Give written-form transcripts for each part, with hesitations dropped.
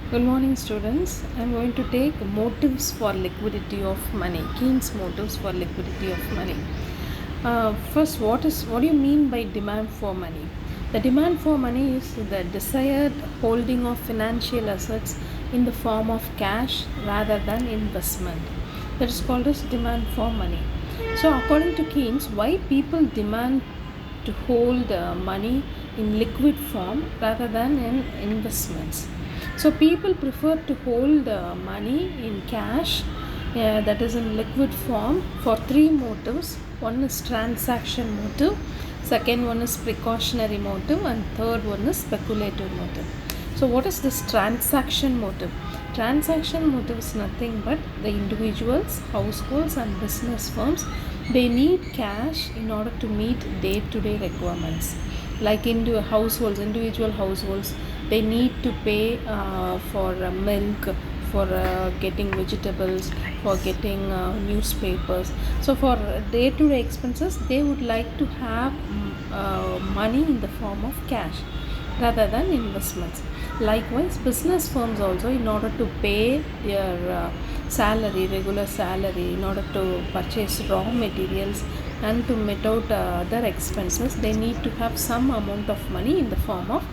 Good morning, students. I am going to take motives for liquidity of money. Keynes motives for liquidity of money. First, what do you mean by demand for money? The demand for money is the desired holding of financial assets in the form of cash rather than investment. That is called as demand for money. So, according to Keynes, why people demand to hold money in liquid form rather than in investments? So people prefer to hold money in cash, that is in liquid form, for three motives. One is transaction motive, second one is precautionary motive, and third one is speculative motive. So what is this transaction motive? Transaction motive is nothing but the individuals, households and business firms, they need cash in order to meet day-to-day requirements. Like into individual households, they need to pay for milk, for getting vegetables, for getting newspapers. So for day-to-day expenses, they would like to have money in the form of cash rather than investments. Likewise, business firms also, in order to pay their regular salary, in order to purchase raw materials and to meet out other expenses, they need to have some amount of money in the form of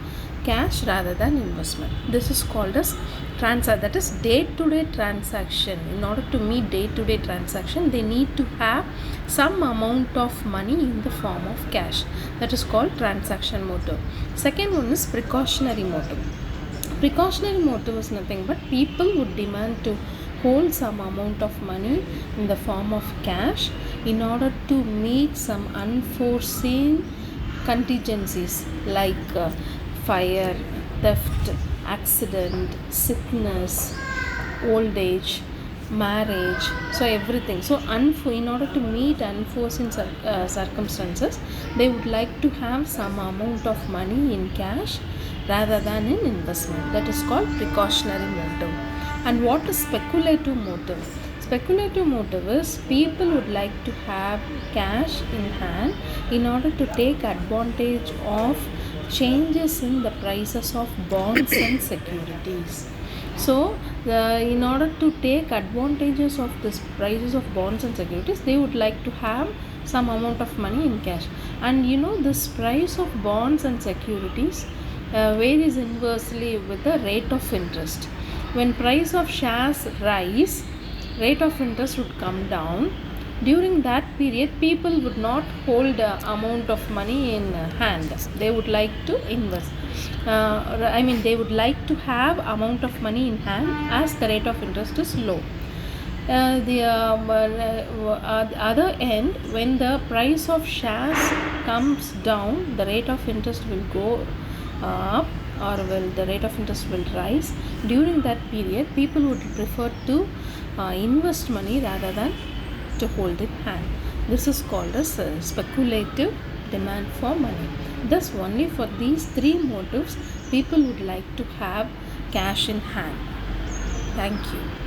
cash rather than investment. This is called as that is day-to-day transaction. In order to meet day-to-day transaction, they need to have some amount of money in the form of cash. That is called transaction motive. Second one is precautionary motive. Precautionary motive is nothing but people would demand to hold some amount of money in the form of cash in order to meet some unforeseen contingencies like fire, theft, accident, sickness, old age, marriage, so everything. So in order to meet unforeseen circumstances, they would like to have some amount of money in cash rather than in investment. That is called precautionary motive. And what is speculative motive? Speculative motive is people would like to have cash in hand in order to take advantage of changes in the prices of bonds and securities. So, in order to take advantages of this prices of bonds and securities, they would like to have some amount of money in cash. And this price of bonds and securities varies inversely with the rate of interest. When price of shares rise, rate of interest would come down. During that period, people would not hold amount of money in hand. They would like to invest. They would like to have amount of money in hand as the rate of interest is low. The other end, when the price of shares comes down, the rate of interest will go up, or the rate of interest will rise. During that period, people would prefer to invest money rather than to hold in hand. This is called as speculative demand for money. Thus, only for these three motives, people would like to have cash in hand. Thank you.